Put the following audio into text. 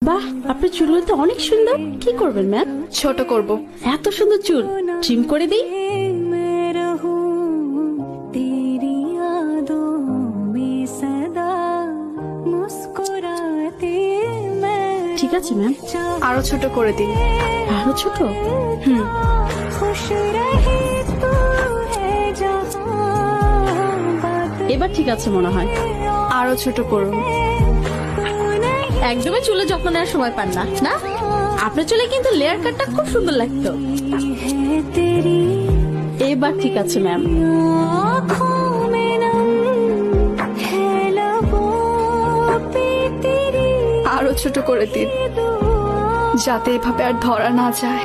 বাহ, আপনার চুলগুলো তো অনেক সুন্দর। কি করবেন ম্যাম? ছোট করব। এত সুন্দর চুল ট্রিম করে দিই। ঠিক আছে ম্যাম। আরো ছোট করে দিন। আরো ছোট? এবার ঠিক আছে মনে হয়। আরো ছোট করুন। একদমই চুলে যত্ন নেওয়ার সময় পান না, না? আপনার চুলে কিন্তু লেয়ার কাটটা খুব সুন্দর লাগতো। এবার ঠিক আছে ম্যাম। আরো ছোট করে দিন, যাতে এভাবে আর ধরা না যায়।